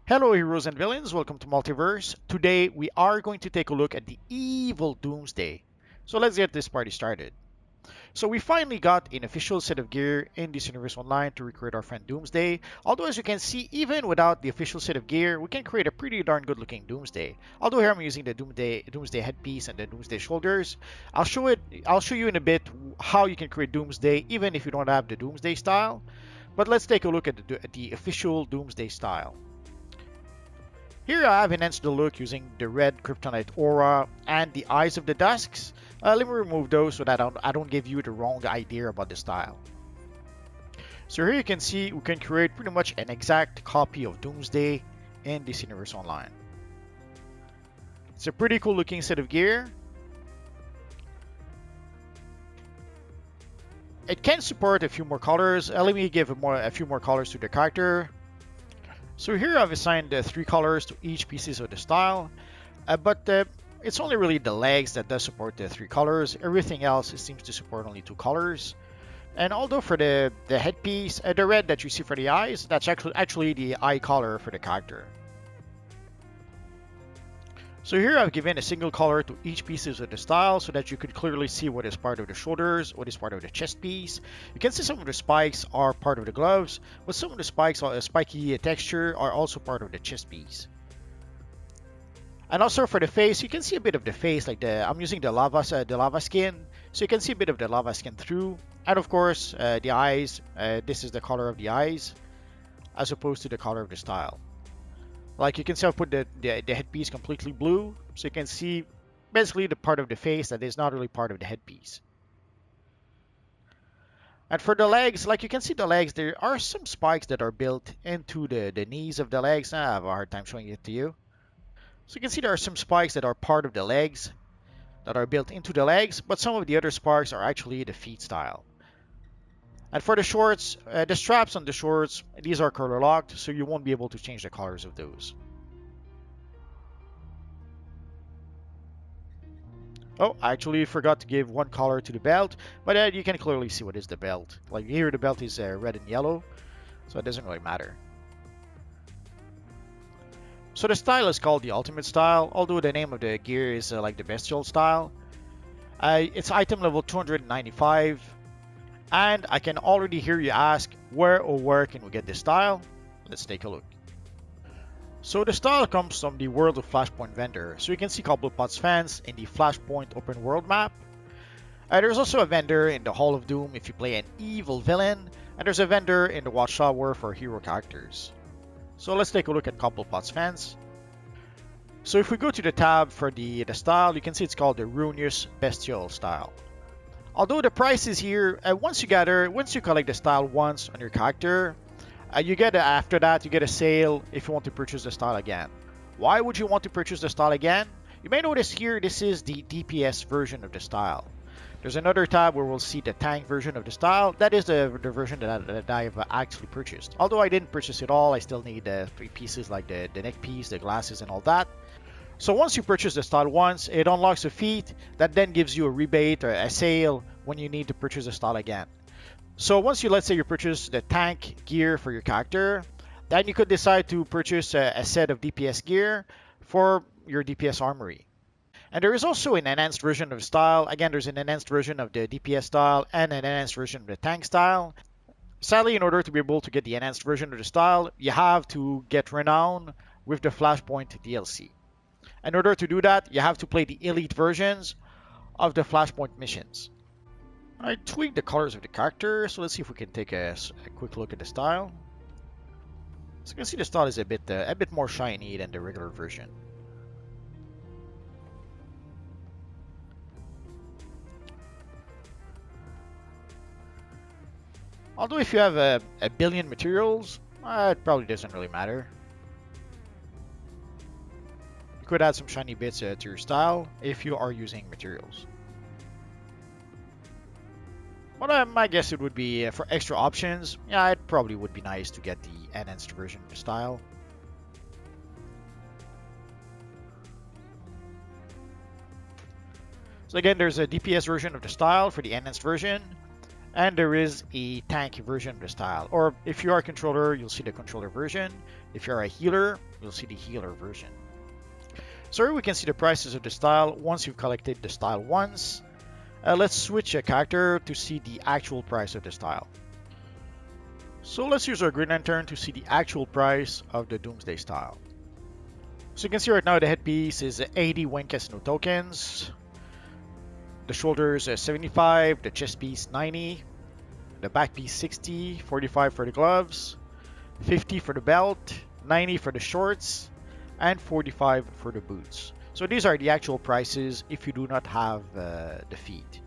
Hello heroes and villains, welcome to Multiverse. Today we are going to take a look at the evil Doomsday. So let's get this party started. So we finally got an official set of gear in this universe online to recruit our friend Doomsday. Although as you can see, even without the official set of gear, we can create a pretty darn good looking Doomsday. Although here I'm using the Doomsday headpiece and the Doomsday shoulders. I'll show you in a bit how you can create Doomsday even if you don't have the Doomsday style. But let's take a look at the official Doomsday style. Here I have enhanced the look using the red kryptonite aura and the eyes of the dusks. Let me remove those so that I don't give you the wrong idea about the style. So here you can see we can create pretty much an exact copy of Doomsday in this universe online. It's a pretty cool looking set of gear. It can support a few more colors. Let me give a few more colors to the character. So here I've assigned 3 colors to each pieces of the style, but it's only really the legs that does support the 3 colors. Everything else seems to support only 2 colors. And although for the headpiece, the red that you see for the eyes, that's actually the eye color for the character. So here I've given a single color to each pieces of the style so that you could clearly see what is part of the shoulders, what is part of the chest piece. You can see some of the spikes are part of the gloves, but some of the spikes are a spiky texture are also part of the chest piece. And also for the face, you can see a bit of the face, like I'm using the lava skin, so you can see a bit of the lava skin through. And of course, the eyes. This is the color of the eyes, as opposed to the color of the style. Like you can see, I've put the headpiece completely blue, so you can see basically the part of the face that is not really part of the headpiece. And for the legs, like you can see the legs, there are some spikes that are built into the knees of the legs. I have a hard time showing it to you. So you can see there are some spikes that are part of the legs, that are built into the legs, but some of the other spikes are actually the feet style. And for the shorts, the straps on the shorts, these are color locked, so you won't be able to change the colors of those. Oh, I actually forgot to give one color to the belt, but you can clearly see what is the belt. Like here the belt is red and yellow, so it doesn't really matter. So the style is called the Ultimate Style, although the name of the gear is like the Bestial Style. It's item level 295. And I can already hear you ask, where can we get this style? Let's take a look. So the style comes from the World of Flashpoint vendor. So you can see Cobblepot's fence in the Flashpoint open world map. There's also a vendor in the Hall of Doom if you play an evil villain. And there's a vendor in the Watchtower for hero characters. So let's take a look at Cobblepot's fence. So if we go to the tab for the style, you can see it's called the Ruinous Bestial Style. Although the price is here, once you collect the style once on your character, you get after that you get a sale if you want to purchase the style again. Why would you want to purchase the style again? You may notice here this is the DPS version of the style. There's another tab where we'll see the tank version of the style. That is the version that I've actually purchased. Although I didn't purchase it all, I still need 3 pieces like the neck piece, the glasses, and all that. So once you purchase the style once, it unlocks a feat that then gives you a rebate or a sale when you need to purchase the style again. So once let's say you purchase the tank gear for your character, then you could decide to purchase a set of DPS gear for your DPS armory. And there is also an enhanced version of style. Again, there's an enhanced version of the DPS style and an enhanced version of the tank style. Sadly, in order to be able to get the enhanced version of the style, you have to get Renown with the Flashpoint DLC. In order to do that, you have to play the elite versions of the Flashpoint missions. I tweaked the colors of the character, so let's see if we can take a quick look at the style. So you can see the style is a bit more shiny than the regular version. Although if you have a billion materials, it probably doesn't really matter. Could add some shiny bits to your style if you are using materials. But my guess it would be for extra options. Yeah, it probably would be nice to get the enhanced version of the style. So again, there's a DPS version of the style for the enhanced version, and there is a tank version of the style. Or if you are a controller, you'll see the controller version. If you're a healer, you'll see the healer version. So here we can see the prices of the style once you've collected the style once. Let's switch a character to see the actual price of the style. So let's use our Green Lantern to see the actual price of the Doomsday style. So you can see right now the headpiece is 80 Wenkas no tokens. The shoulders 75, the chest piece 90, the back piece 60, 45 for the gloves, 50 for the belt, 90 for the shorts, and 45 for the boots. So these are the actual prices if you do not have the feat,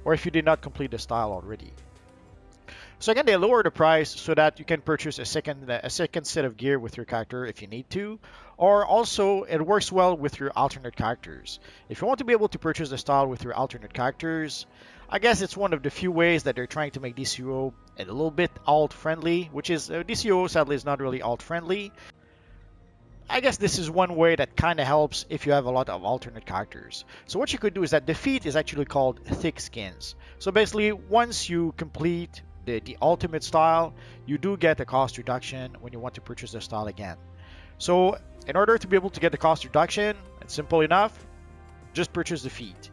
or if you did not complete the style already. So again, they lower the price so that you can purchase a second set of gear with your character if you need to, or also it works well with your alternate characters. If you want to be able to purchase the style with your alternate characters, I guess it's one of the few ways that they're trying to make DCUO a little bit alt-friendly, which is DCUO sadly is not really alt-friendly. I guess this is one way that kind of helps if you have a lot of alternate characters. So what you could do is that the feat is actually called Thick Skins. So basically, once you complete the ultimate style, you do get a cost reduction when you want to purchase the style again. So in order to be able to get the cost reduction, it's simple enough, just purchase the feat.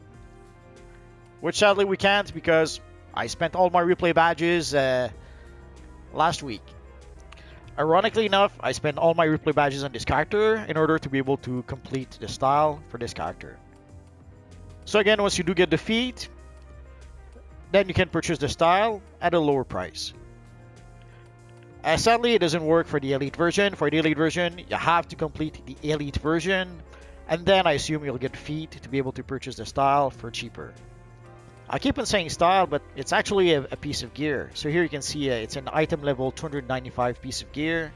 Which sadly we can't because I spent all my replay badges last week. Ironically enough, I spent all my replay badges on this character in order to be able to complete the style for this character. So again, once you do get the feat, then you can purchase the style at a lower price. Sadly, it doesn't work for the Elite version. For the Elite version, you have to complete the Elite version, and then I assume you'll get feat to be able to purchase the style for cheaper. I keep on saying style, but it's actually a piece of gear. So here you can see it's an item level 295 piece of gear.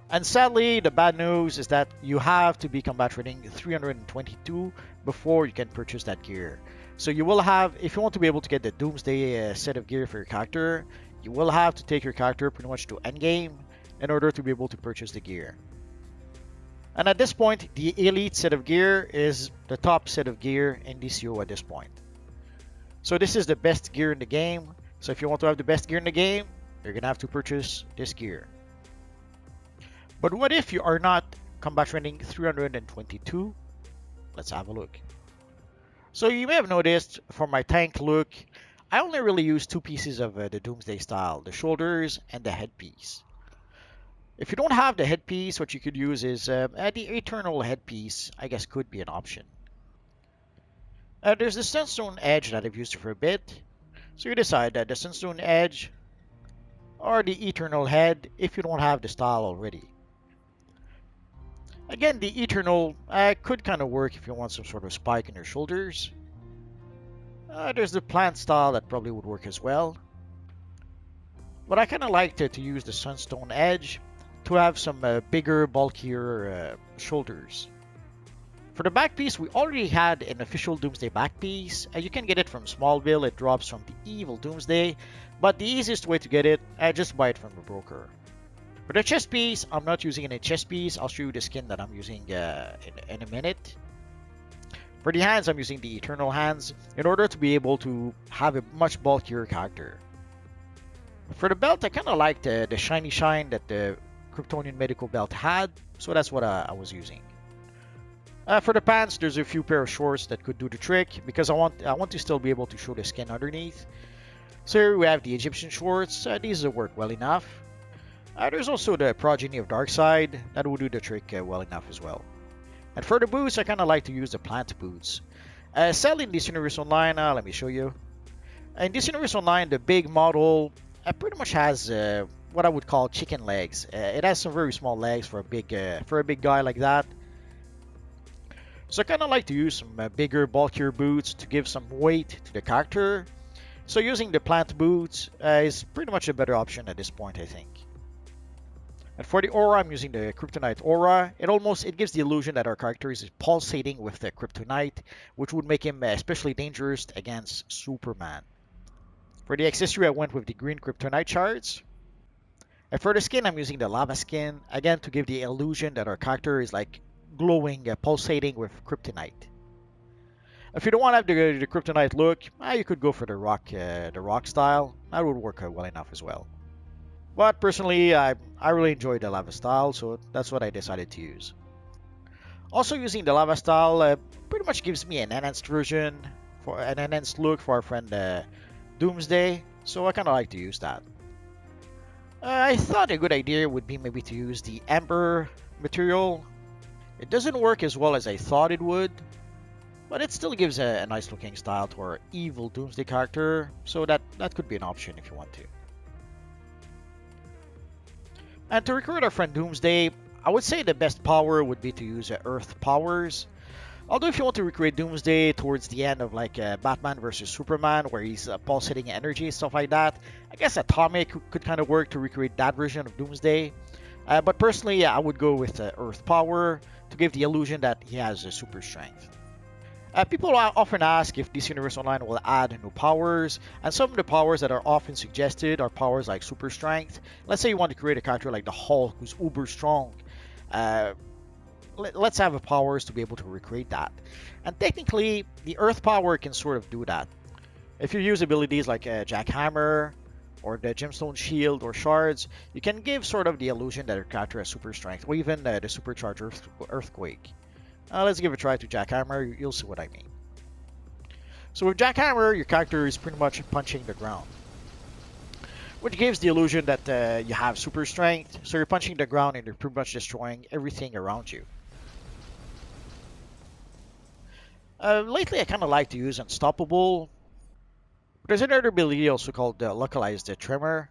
And sadly, the bad news is that you have to be combat rating 322 before you can purchase that gear. So you will have, if you want to be able to get the Doomsday set of gear for your character, you will have to take your character pretty much to endgame in order to be able to purchase the gear. And at this point, the Elite set of gear is the top set of gear in DCUO at this point. So this is the best gear in the game. So if you want to have the best gear in the game, you're going to have to purchase this gear. But what if you are not combat rating 322? Let's have a look. So you may have noticed from my tank look, I only really use two pieces of the Doomsday style, the shoulders and the headpiece. If you don't have the headpiece, what you could use is the Eternal headpiece, I guess could be an option. There's the Sunstone Edge that I've used for a bit. So you decide that the Sunstone Edge or the Eternal Head if you don't have the style already. Again, the Eternal could kind of work if you want some sort of spike in your shoulders. There's the Plant style that probably would work as well. But I kind of like to use the Sunstone Edge to have some bigger, bulkier shoulders. For the back piece, we already had an official Doomsday back piece. You can get it from Smallville. It drops from the Evil Doomsday. But the easiest way to get it, just buy it from a broker. For the chest piece, I'm not using any chest piece. I'll show you the skin that I'm using in a minute. For the hands, I'm using the Eternal hands in order to be able to have a much bulkier character. For the belt, I kind of liked the shiny shine that the Kryptonian medical belt had, so that's what I was using. For the pants, there's a few pair of shorts that could do the trick because I want to still be able to show the skin underneath. So here we have the Egyptian shorts. These work well enough. There's also the Progeny of Darkseid that will do the trick well enough as well. And for the boots, I kind of like to use the plant boots. Sadly in this Universe Online, let me show you. In this Universe Online, the big model pretty much has what I would call chicken legs. It has some very small legs for a big guy like that. So I kind of like to use some bigger, bulkier boots to give some weight to the character. So using the plant boots is pretty much a better option at this point, I think. And for the aura, I'm using the Kryptonite aura. It gives the illusion that our character is pulsating with the Kryptonite, which would make him especially dangerous against Superman. For the accessory, I went with the green Kryptonite shards. And for the skin, I'm using the lava skin, again to give the illusion that our character is like glowing, pulsating with Kryptonite. If you don't want to have the kryptonite look, you could go for the rock style. That would work out well enough as well. But personally, I really enjoy the lava style, so that's what I decided to use. Also, using the lava style pretty much gives me an enhanced version, for an enhanced look for our friend Doomsday, so I kind of like to use that. I thought a good idea would be maybe to use the Ember material. It doesn't work as well as I thought it would, but it still gives a nice looking style to our evil Doomsday character, so that could be an option if you want to. And to recruit our friend Doomsday, I would say the best power would be to use Earth powers. Although if you want to recreate Doomsday towards the end of like Batman versus Superman, where he's pulsating energy, stuff like that, I guess Atomic could kind of work to recreate that version of Doomsday. But personally, I would go with Earth Power to give the illusion that he has super strength. People often ask if DC Universe Online will add new powers, and some of the powers that are often suggested are powers like super strength. Let's say you want to create a character like the Hulk who's uber strong. Let's have powers to be able to recreate that. And technically, the Earth power can sort of do that. If you use abilities like Jackhammer, or the Gemstone Shield, or Shards, you can give sort of the illusion that your character has super strength, or even the Supercharged Earthquake. Let's give a try to Jackhammer, you'll see what I mean. So with Jackhammer, your character is pretty much punching the ground, which gives the illusion that you have super strength, so you're punching the ground and you're pretty much destroying everything around you. Lately, I kind of like to use Unstoppable. There's another ability also called Localized Tremor.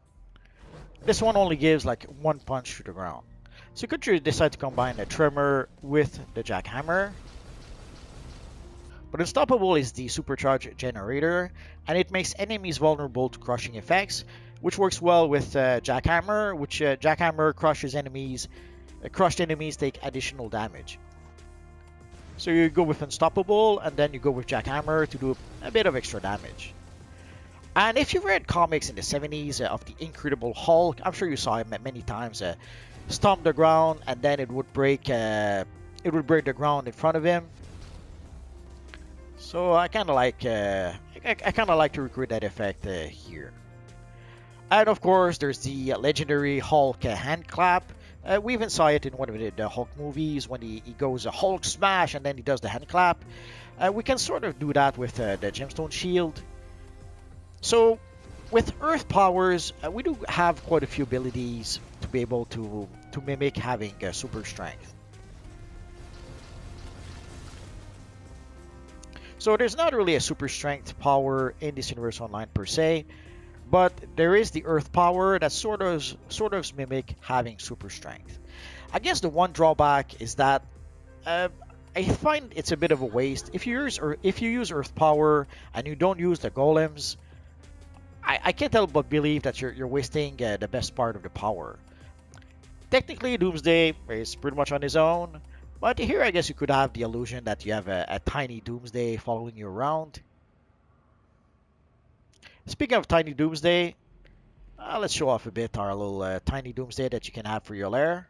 This one only gives like one punch to the ground. So you could decide to combine the Tremor with the Jackhammer. But Unstoppable is the supercharged generator, and it makes enemies vulnerable to crushing effects, which works well with Jackhammer, which Jackhammer crushes enemies. Crushed enemies take additional damage. So you go with Unstoppable, and then you go with Jackhammer to do a bit of extra damage. And if you've read comics in the 70s of the Incredible Hulk, I'm sure you saw him many times stomp the ground, and then it would break the ground in front of him. So I kind of like to recruit that effect here. And of course, there's the legendary Hulk hand clap. We even saw it in one of the Hulk movies when he goes a Hulk smash and then he does the hand clap. We can sort of do that with the Gemstone Shield. So with Earth powers, we do have quite a few abilities to be able to mimic having super strength. So there's not really a super strength power in this Universe Online per se, but there is the Earth power that sort of mimic having super strength. I guess the one drawback is that I find it's a bit of a waste. If you use Earth power and you don't use the golems, I can't help but believe that you're wasting the best part of the power. Technically, Doomsday is pretty much on his own, but here I guess you could have the illusion that you have a tiny Doomsday following you around. Speaking of tiny Doomsday, let's show off a bit our little tiny Doomsday that you can have for your lair.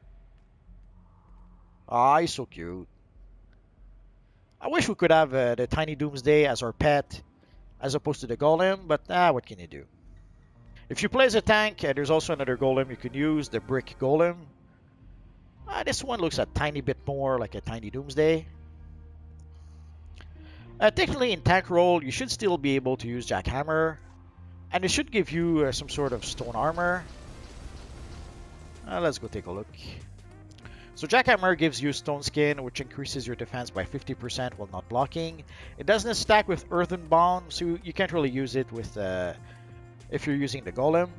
Ah, he's so cute. I wish we could have the tiny Doomsday as our pet, as opposed to the golem, but what can you do? If you play as a tank, there's also another golem you can use, the brick golem. This one looks a tiny bit more like a tiny Doomsday. Technically in tank role, you should still be able to use Jackhammer, and it should give you some sort of stone armor. Let's go take a look. So Jackhammer gives you Stone Skin, which increases your defense by 50% while not blocking. It doesn't stack with Earthenbound, so you can't really use it with if you're using the Golem.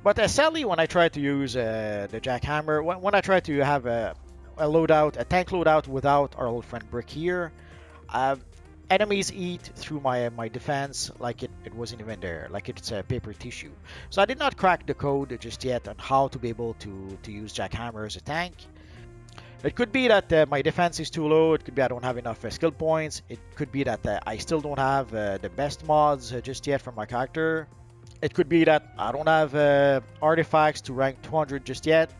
But sadly, when I try to use the Jackhammer, when I try to have a tank loadout without our old friend Brick here, enemies eat through my defense like it wasn't even there, like it's a paper tissue. So I did not crack the code just yet on how to be able to use Jackhammer as a tank. It could be that my defense is too low, it could be I don't have enough skill points, it could be that I still don't have the best mods just yet for my character. It could be that I don't have artifacts to rank 200 just yet.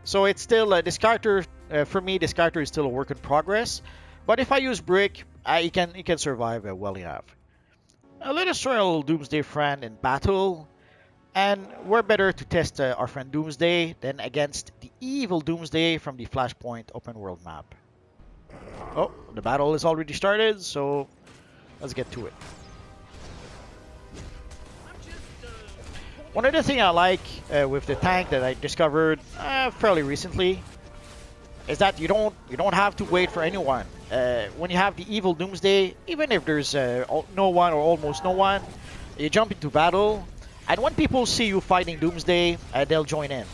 So it's still, this character, for me, this character is still a work in progress. But if I use Brick, he can survive well enough. Let us try a little Doomsday friend in battle. And we're better to test our friend Doomsday than against the evil Doomsday from the Flashpoint open world map. Oh, the battle is already started, so let's get to it. One of the things I like with the tank that I discovered fairly recently is that you don't have to wait for anyone. When you have the evil Doomsday, even if there's no one or almost no one, you jump into battle, and when people see you fighting Doomsday, they'll join in.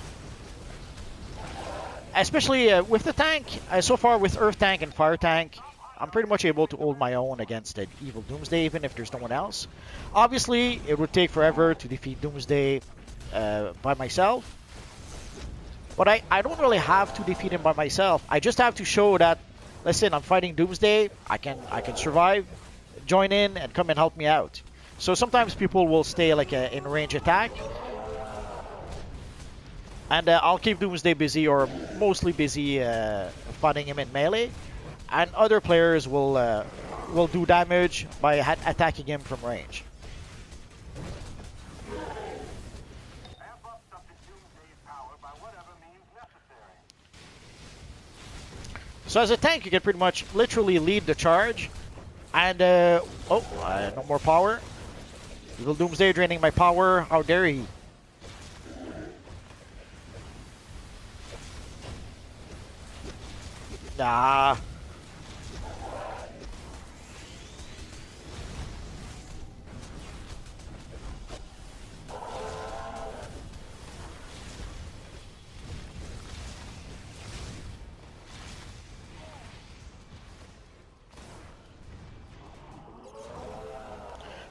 Especially with the tank, so far with Earth Tank and Fire Tank, I'm pretty much able to hold my own against the evil Doomsday, even if there's no one else. Obviously, it would take forever to defeat Doomsday by myself. But I don't really have to defeat him by myself. I just have to show that, listen, I'm fighting Doomsday, I can survive, join in, and come and help me out. So sometimes people will stay like in range attack. And I'll keep Doomsday busy, or mostly busy fighting him in melee. And other players will do damage by attacking him from range. So as a tank, you can pretty much literally lead the charge. And, no more power. Evil Doomsday draining my power. How dare he? Nah.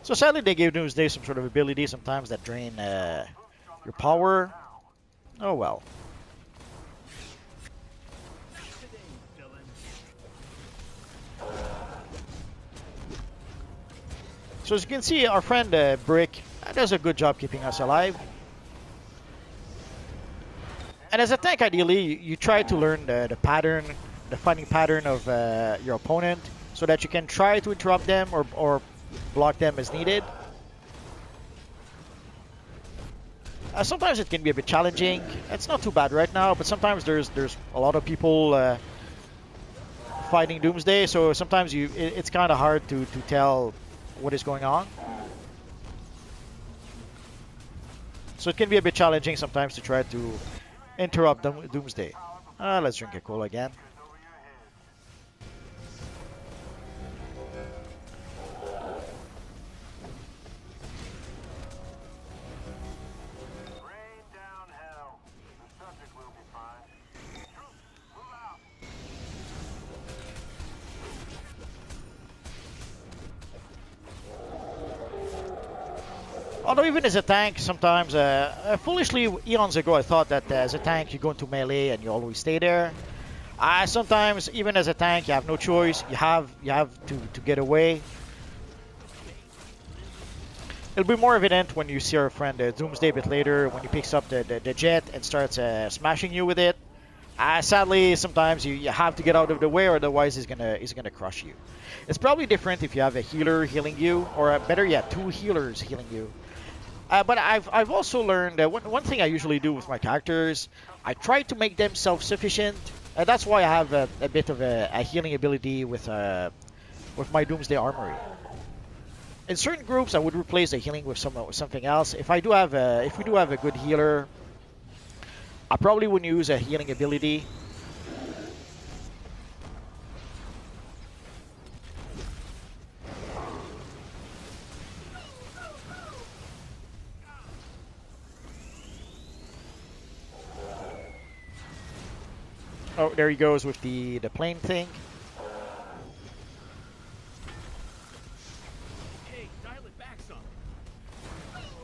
So sadly, they gave Doomsday some sort of ability sometimes that drain your power. Oh well. So as you can see, our friend Brick does a good job keeping us alive. And as a tank, ideally, you try to learn the pattern, the fighting pattern of your opponent, so that you can try to interrupt them or block them as needed. Sometimes it can be a bit challenging. It's not too bad right now, but sometimes there's a lot of people fighting Doomsday, so sometimes it's kind of hard to tell what is going on. So it can be a bit challenging sometimes to try to interrupt Doomsday. Let's drink a cola again. Although even as a tank, sometimes, foolishly, eons ago, I thought that as a tank, you go into melee and you always stay there. Sometimes, even as a tank, you have no choice. You have to get away. It'll be more evident when you see our friend Doomsday a bit later, when he picks up the jet and starts smashing you with it. Sadly, sometimes you have to get out of the way, or otherwise he's gonna crush you. It's probably different if you have a healer healing you, or better yet, two healers healing you. But I've also learned that one thing I usually do with my characters, I try to make them self-sufficient. That's why I have a bit of a healing ability with my Doomsday Armory. In certain groups, I would replace the healing with something else. If we do have a good healer, I probably wouldn't use a healing ability. Oh, there he goes with the plane thing.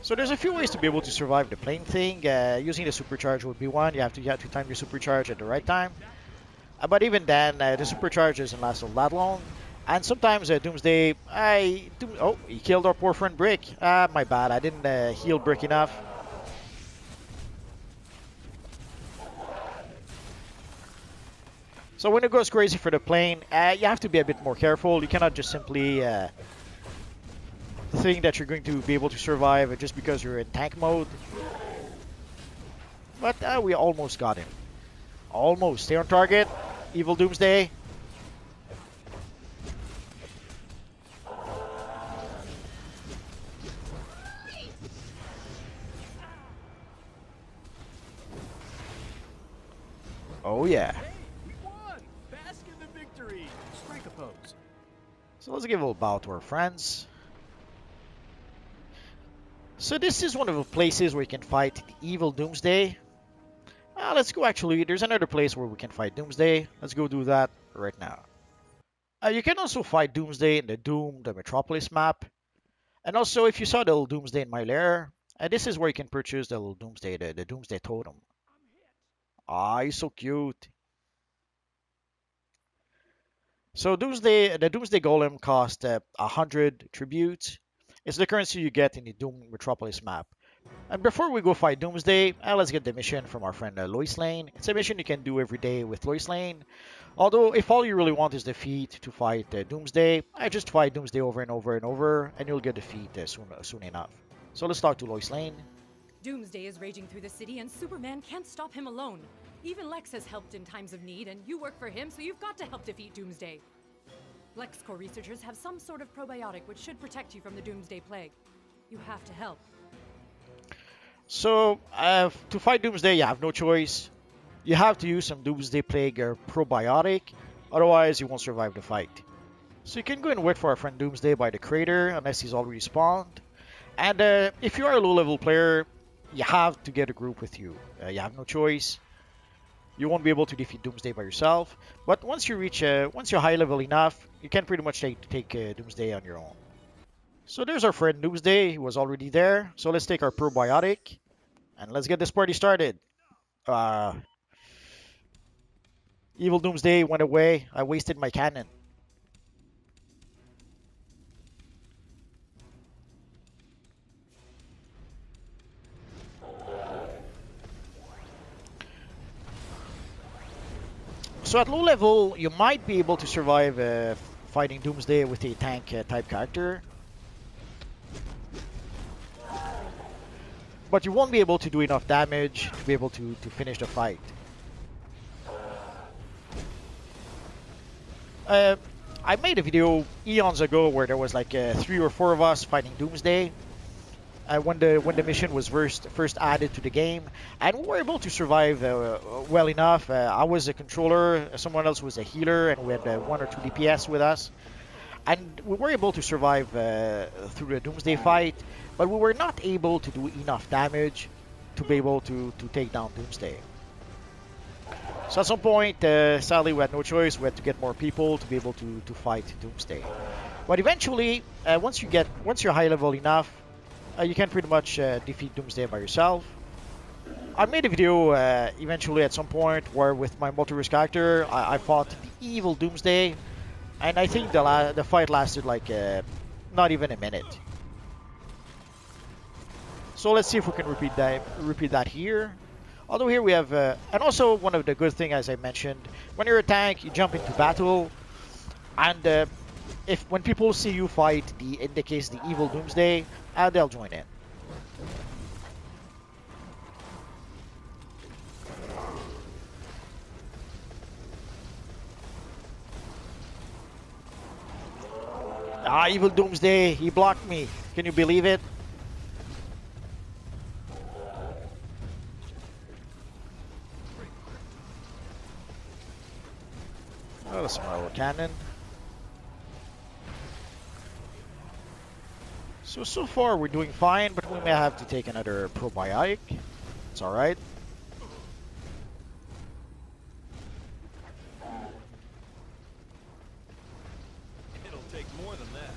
So there's a few ways to be able to survive the plane thing. Using the supercharge would be one. You have to time your supercharge at the right time. But even then, the supercharge doesn't last all that long. And sometimes Doomsday, oh, he killed our poor friend Brick. My bad, I didn't heal Brick enough. So when it goes crazy for the plane, you have to be a bit more careful. You cannot just simply think that you're going to be able to survive just because you're in tank mode. But we almost got him. Almost. Stay on target. Evil Doomsday. Oh yeah. Hey, we won! Bask in the victory! Strike a pose. So let's give a little bow to our friends. So this is one of the places where you can fight the Evil Doomsday. Let's go actually. There's another place where we can fight Doomsday. Let's go do that right now. You can also fight Doomsday in the Metropolis map. And also, if you saw the little Doomsday in my lair, this is where you can purchase the little Doomsday, the Doomsday totem. Ah, he's so cute. So the Doomsday Golem cost 100 tribute. It's the currency you get in the Doom Metropolis map. And before we go fight Doomsday, let's get the mission from our friend Lois Lane. It's a mission you can do every day with Lois Lane. Although, if all you really want is defeat to fight Doomsday, I just fight Doomsday over and over and over, and you'll get defeat soon enough. So let's talk to Lois Lane. Doomsday is raging through the city, and Superman can't stop him alone. Even Lex has helped in times of need, and you work for him, so you've got to help defeat Doomsday. LexCorp researchers have some sort of probiotic which should protect you from the Doomsday plague. You have to help. So, to fight Doomsday, you have no choice. You have to use some Doomsday Plague or probiotic, otherwise you won't survive the fight. So you can go and wait for our friend Doomsday by the crater, unless he's already spawned. And if you are a low-level player, you have to get a group with you. You have no choice. You won't be able to defeat Doomsday by yourself. But once you reach, once you're high level enough, you can pretty much take Doomsday on your own. So there's our friend Doomsday. He was already there. So let's take our probiotic, and let's get this party started. Evil Doomsday went away. I wasted my cannon. So at low level, you might be able to survive fighting Doomsday with a tank type character. But you won't be able to do enough damage to be able to finish the fight. I made a video eons ago where there was like 3 or 4 of us fighting Doomsday when the mission was first added to the game, and we were able to survive well enough. I was a controller, someone else was a healer, and we had 1 or 2 DPS with us, and we were able to survive through the Doomsday fight, but we were not able to do enough damage to be able to take down Doomsday. So at some point, sadly, we had no choice. We had to get more people to be able to fight Doomsday. But eventually, once you're high level enough, you can pretty much defeat Doomsday by yourself. I made a video eventually at some point where with my multi-risk character, I fought the evil Doomsday, and I think the fight lasted like not even a minute. So let's see if we can repeat that here. Although here we have, and also one of the good things, as I mentioned, when you're a tank, you jump into battle, and when people see you fight in the case the evil Doomsday, they'll join in. Evil Doomsday, he blocked me. Can you believe it? Oh, that's my cannon. So far we're doing fine, but we may have to take another probiotic. It's alright. It'll take more than that.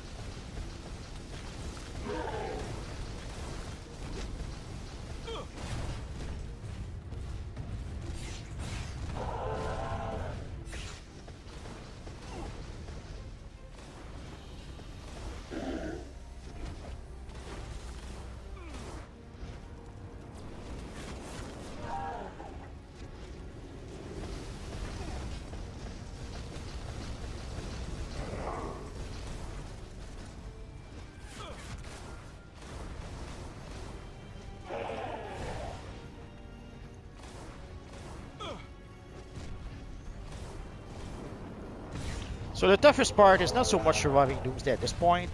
So the toughest part is not so much surviving Doomsday at this point.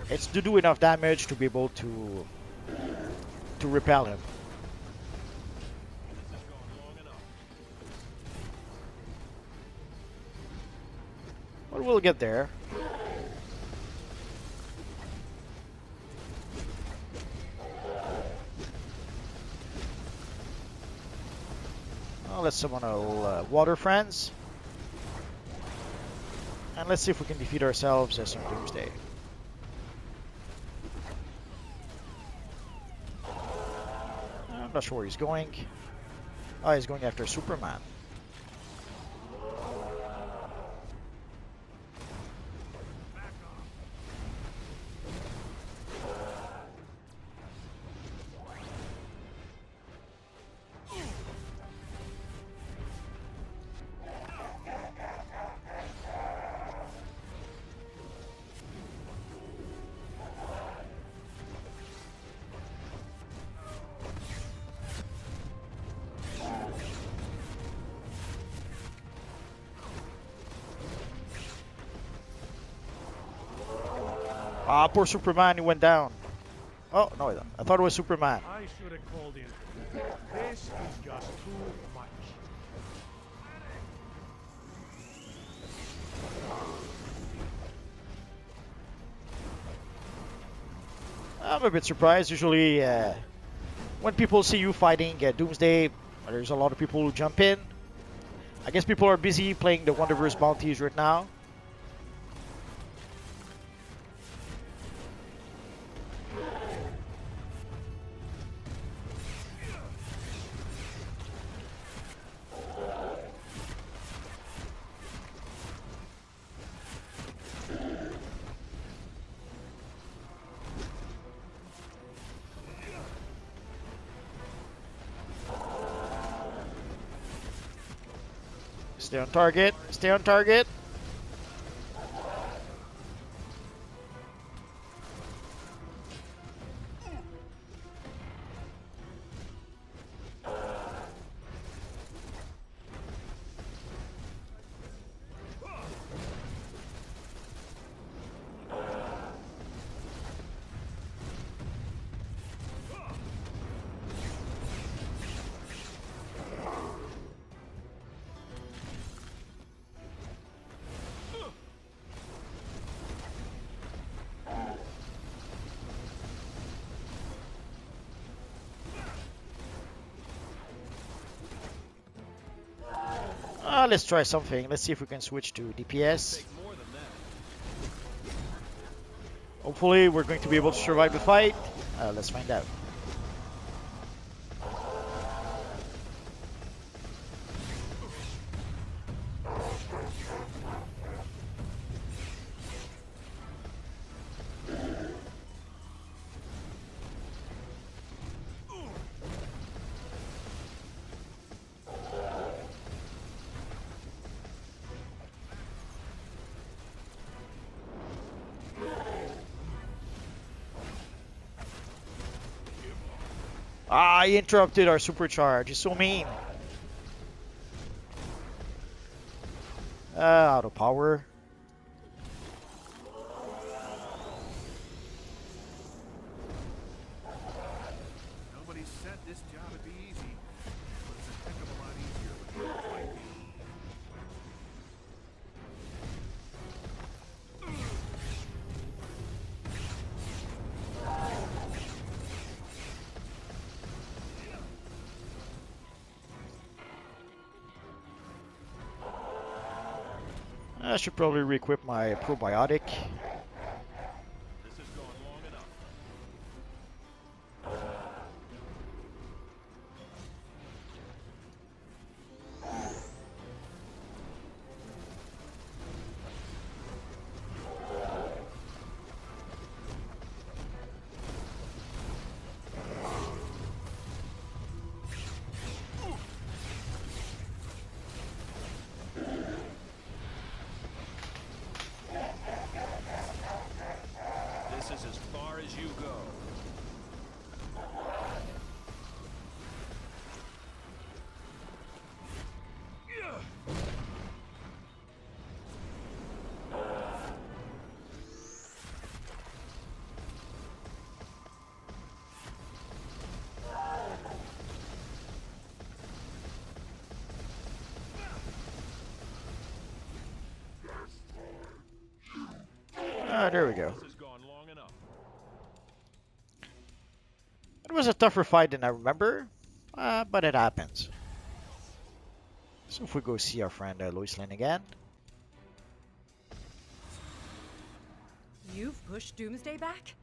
It's to do enough damage to be able to repel him. But we'll get there. Let's summon our water friends. And let's see if we can defeat ourselves as some Doomsday. I'm not sure where he's going. Oh, he's going after Superman. Ah, poor Superman, he went down. Oh, no, I thought it was Superman. I should have called in. This is just too much. I'm a bit surprised. Usually, when people see you fighting Doomsday, there's a lot of people who jump in. I guess people are busy playing the Wonderverse bounties right now. Stay on target. Stay on target. Let's try something. Let's see if we can switch to DPS. Hopefully we're going to be able to survive the fight. Let's find out. Ah, he interrupted our supercharge. He's so mean. Out of power. Nobody said this job would be easy, but it's a heck of a lot easier with you like me. I should probably re-equip my probiotic. This has gone long enough. Ah, there we go. This has gone long enough. It was a tougher fight than I remember, but it happens. So if we go see our friend Lois Lane again. You've pushed Doomsday back?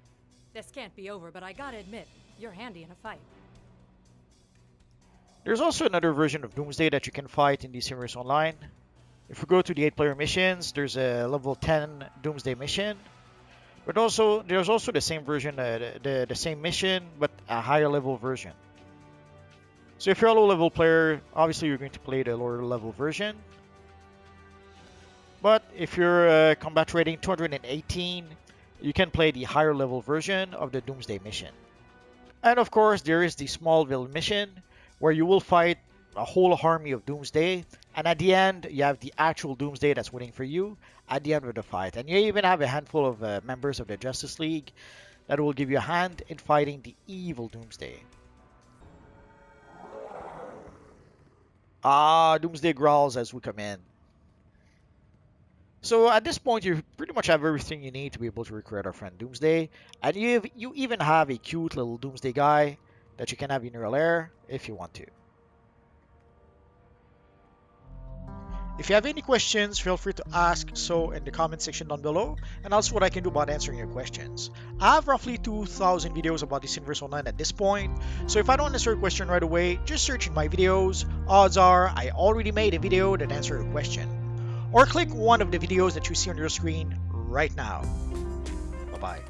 This can't be over, but I gotta admit, you're handy in a fight. There's also another version of Doomsday that you can fight in DC Universe Online. If we go to the 8-player missions, there's a level 10 Doomsday mission. But also, there's also the same version, the same mission, but a higher level version. So if you're a low level player, obviously you're going to play the lower level version. But if you're combat rating 218, you can play the higher level version of the Doomsday mission. And of course, there is the Smallville mission, where you will fight a whole army of Doomsday, and at the end, you have the actual Doomsday that's waiting for you at the end of the fight. And you even have a handful of members of the Justice League that will give you a hand in fighting the evil Doomsday. Ah, Doomsday growls as we come in. So at this point, you pretty much have everything you need to be able to recruit our friend Doomsday. And you even have a cute little Doomsday guy that you can have in your lair if you want to. If you have any questions, feel free to ask so in the comment section down below, and I'll see what I can do about answering your questions. I have roughly 2,000 videos about this Universe Online at this point, so if I don't answer your question right away, just search in my videos. Odds are I already made a video that answered your question. Or click one of the videos that you see on your screen right now. Bye-bye.